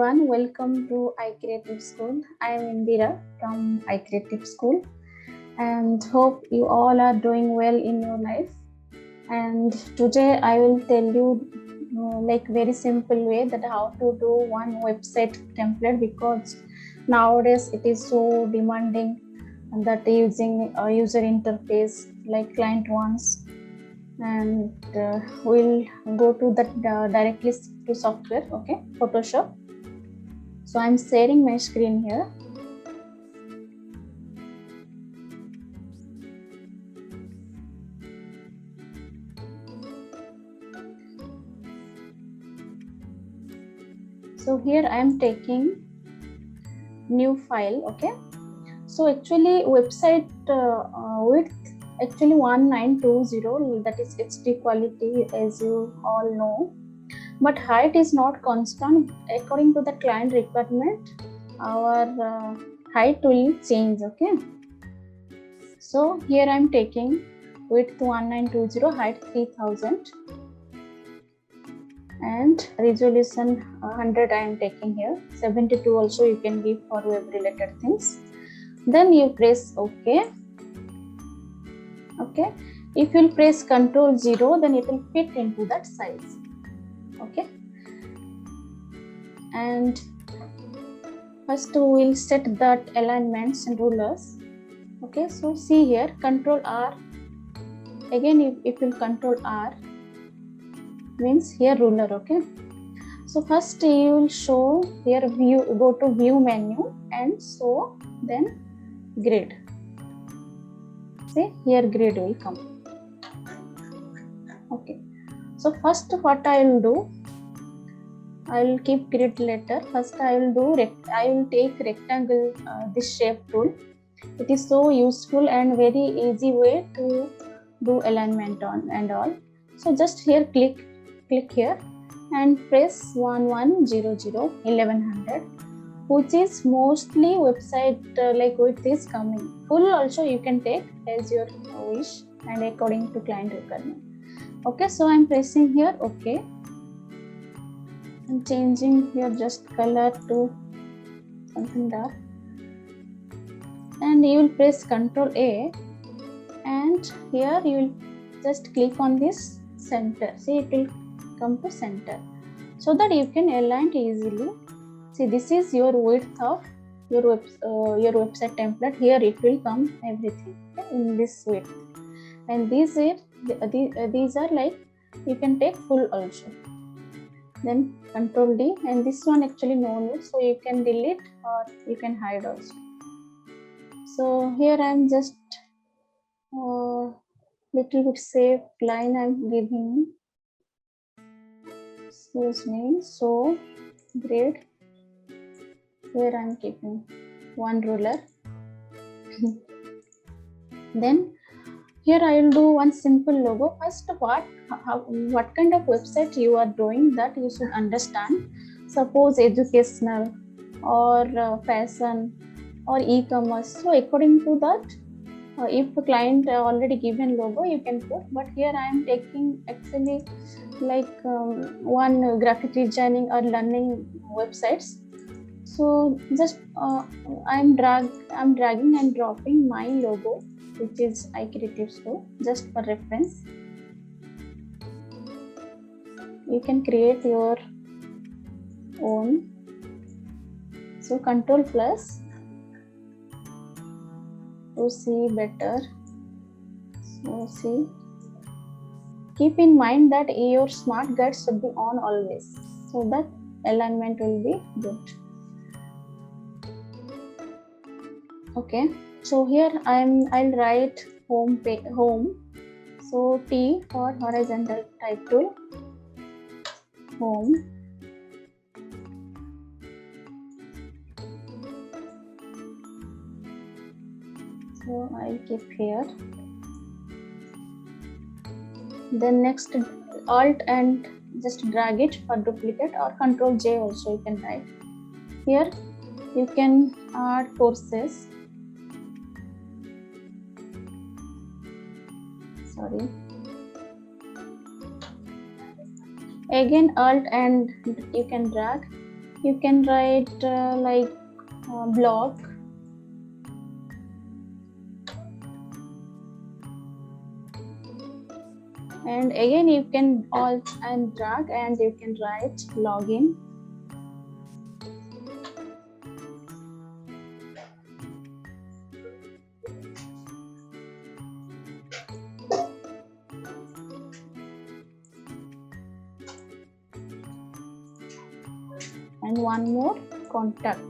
everyone, welcome to iCreative School. I am Indira from iCreative School and hope you all are doing well in your life. And today I will tell you like very simple way that how to do one website template, because nowadays it is so demanding that using a user interface like client wants. And we'll go to that directly to software. Okay, Photoshop. So I'm sharing my screen here. So here I am taking new file. Okay, so actually website width actually 1920, that is HD quality, as you all know, but height is not constant. According to the client requirement, our height will change. Okay, so here I am taking width 1920, height 3000, and resolution 100 I am taking here. 72 also you can give for web related things. Then you press OK. Okay, if you press Ctrl 0, then it will fit into that size. Okay, and first we will set that alignments and rulers. Okay, so see here, Ctrl R. Again, if you Ctrl R, means here ruler. Okay, so first you will show here view, go to view menu and so then grid. See here grid will come. Okay, so first what I will do, I will keep grid later. First I will take rectangle, this shape tool. It is so useful and very easy way to do alignment on and all. So just here click here and press 1100, which is mostly website like width is coming. Full also you can take as your wish and according to client requirement. Okay, so I'm pressing here OK. I'm changing here just color to something dark, and you will press Ctrl A, and here you will just click on this center. See, it will come to center so that you can align easily. See, this is your width of your website template. Here it will come everything in this width, and these are like you can take full also. Then Ctrl D, and this one actually no need, so you can delete or you can hide also. So here I am just little bit safe line I'm giving. Excuse me. So grid, here I'm keeping one ruler. Then here I will do one simple logo. First, what kind of website you are doing, that you should understand. Suppose educational or fashion or e-commerce. So according to that, if the client already given logo, you can put. But here I am taking actually like one graphic designing or learning websites. So just I'm dragging and dropping my logo, which is iCreative School, just for reference. You can create your own. So Control plus to see better. So see, keep in mind that your smart guide should be on always, so that alignment will be good. Okay, so here I'll write home. So T for horizontal type tool, home. So I'll keep here. Then next Alt and just drag it for duplicate, or Control J also you can write. Here you can add courses. Sorry. Again Alt and you can drag You can write like blog, and again you can alt and drag and you can write login. And one more, contact.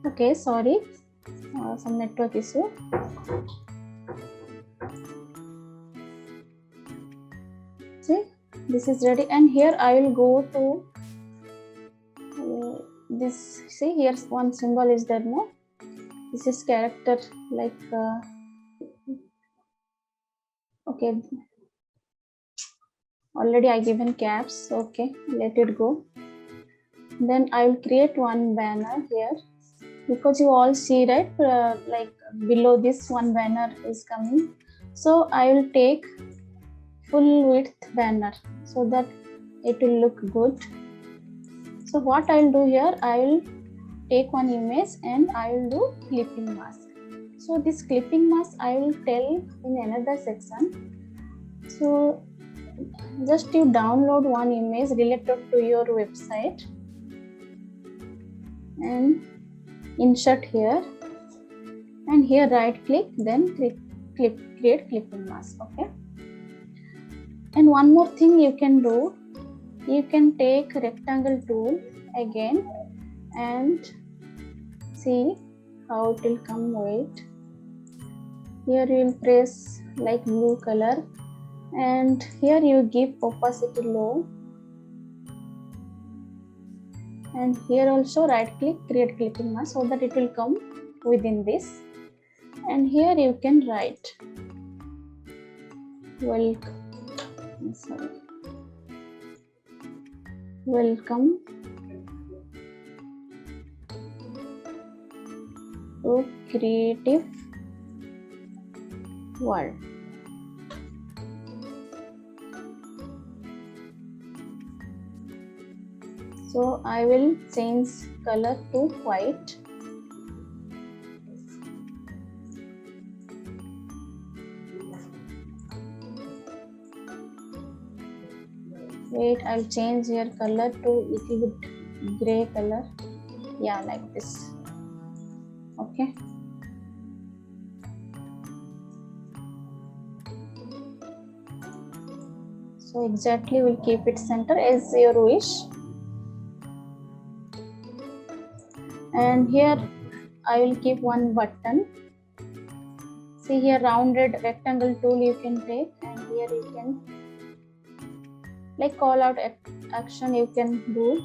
Okay, sorry, some network issue. See, this is ready, and here I will go to this. See, here's one symbol is there, no? This is character like okay, already I given caps. Okay, let it go. Then I will create one banner here, because you all see, right, like below this one banner is coming. So I will take full width banner so that it will look good. So what I will do here, I will take one image and I will do clipping mask. So this clipping mask I will tell in another section. So just you download one image related to your website and insert here, and here right click, then create clipping mask. Okay, and one more thing you can do, you can take rectangle tool again and see how it will come. Wait, here you will press like blue color, and here you give opacity low, and here also right click, create clipping mask, so that it will come within this. And here you can write welcome to Creative World. So I will change color to white. Wait, I'll change here color to little bit gray color. Yeah, like this. Okay. So exactly we'll keep it center as your wish. And here I will keep one button. See here, rounded rectangle tool you can take, and here you can like call out action you can do.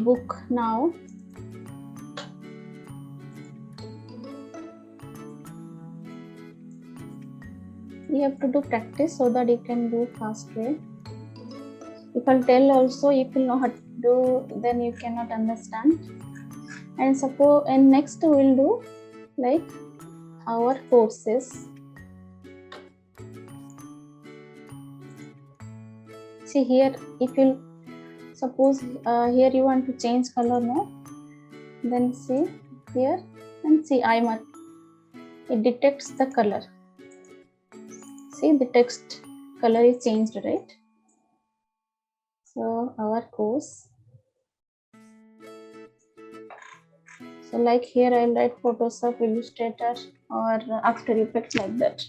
Book now. You have to do practice so that you can do fast way. If I'll tell also, if you know how to do, then you cannot understand. And suppose, and next we'll do like our courses. See here, if you suppose here you want to change color, no, then see here and see it detects the color. See, the text color is changed, right? So our course. So like here I'll write Photoshop, Illustrator or After Effects, like that.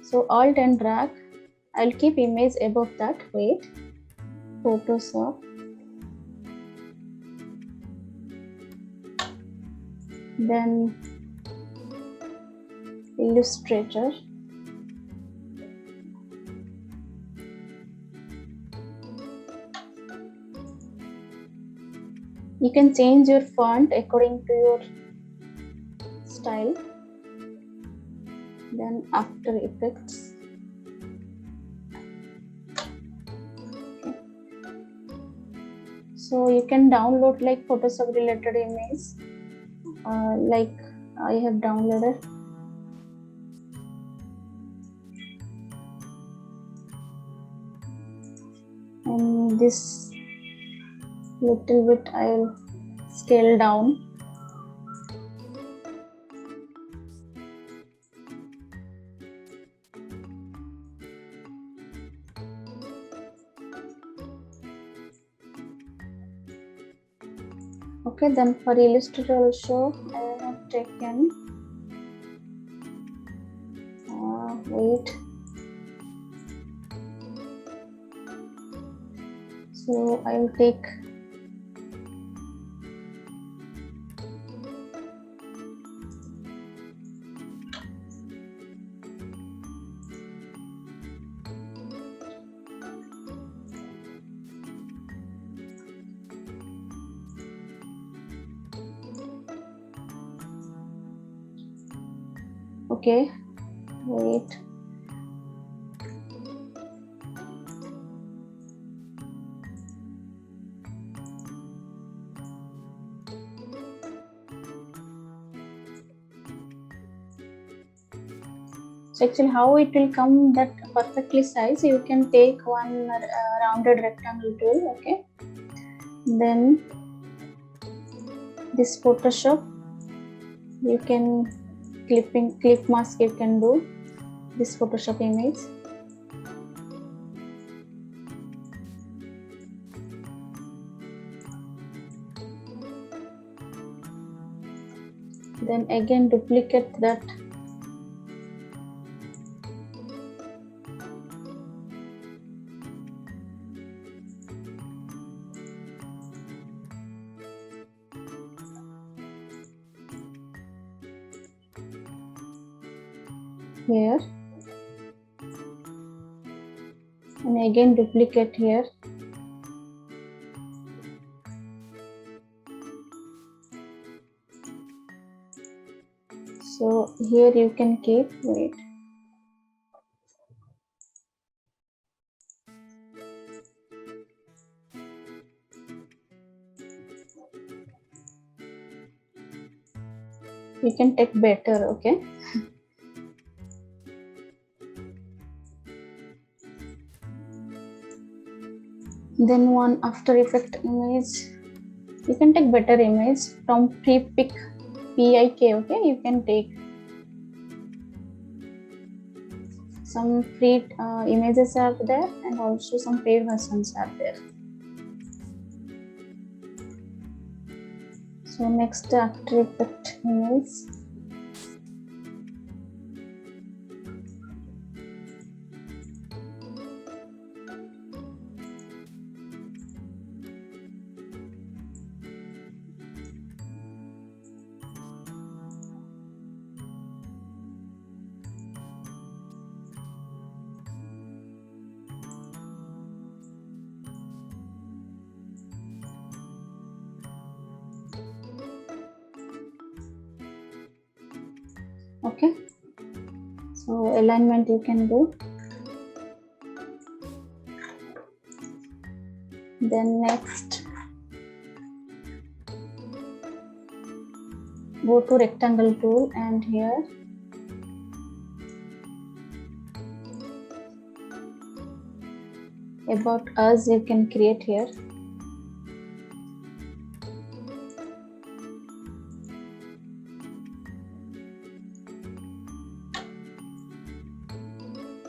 So Alt and drag. I'll keep image above that. Wait, Photoshop. then Illustrator, you can change your font according to your style, then After Effects. Okay. So you can download like Photoshop related image, like I have downloaded. And this little bit I'll scale down. Okay, then for Illustrator also I have taken wait. So I'll take okay, wait. So actually how it will come that perfectly size, you can take one rounded rectangle tool, okay. Then this Photoshop, you can clip mask, you can do this Photoshop image. Then again duplicate that. Here, and again duplicate here. So here you can keep, wait. You can take better, okay. Then one After Effect image, you can take better image from PIK, okay. You can take some free images are there, and also some paid versions are there. So next After Effect image. Okay, so alignment you can do. Then next, go to rectangle tool, and here About Us you can create here.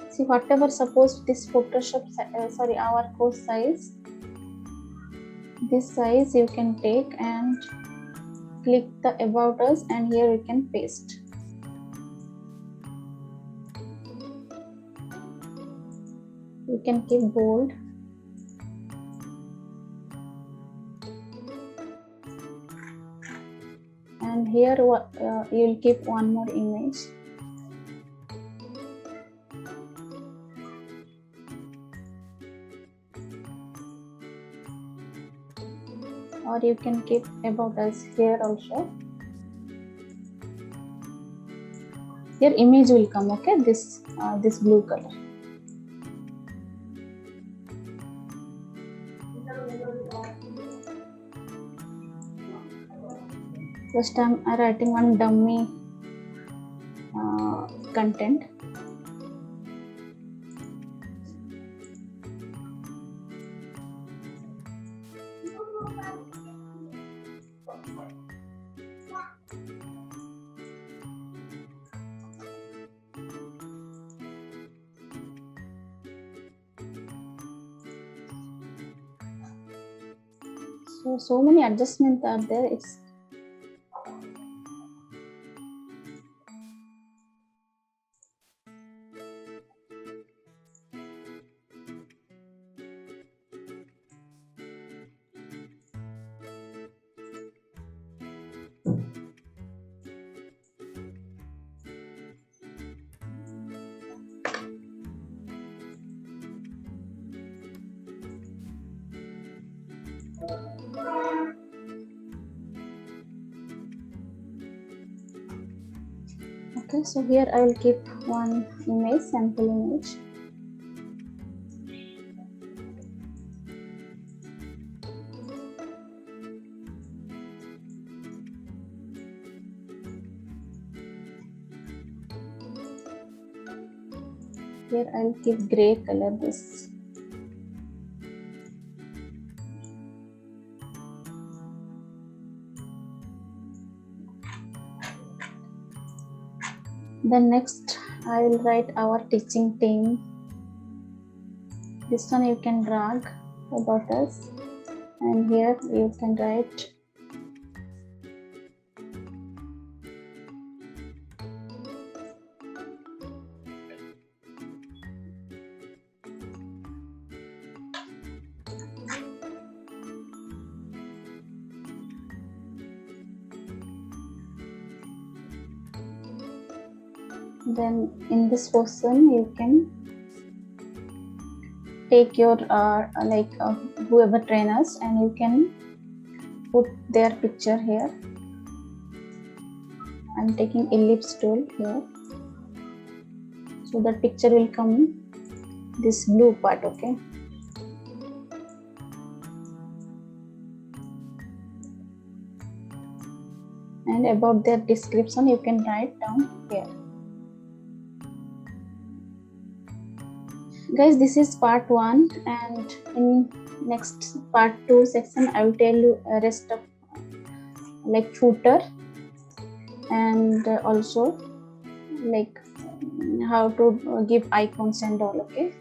See, whatever, suppose this Photoshop, our course size, this size you can take and click the About Us, and here you can paste. You can keep bold. And here you will keep one more image. Or you can keep about us here also. Your image will come, okay, this blue color. First I'm writing one dummy content. So many adjustments are there. It's okay. So here I will keep one image, sample image. Here I will keep gray color this. Then next I will write our teaching team. This one you can drag about us, and here you can write then in this person you can take your whoever trainers, and you can put their picture here. I'm taking ellipse tool here, so that picture will come this blue part, okay. And about their description you can write down here. Guys, this is part 1, and in next part 2 section I will tell you rest of like footer, and also like how to give icons and all, okay.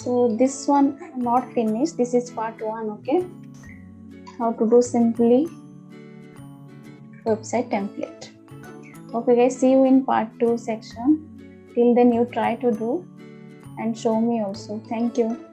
So this one not finished, this is part 1, okay, how to do simply website template. Okay guys, see you in part 2 section. Till then you try to do and show me also. Thank you.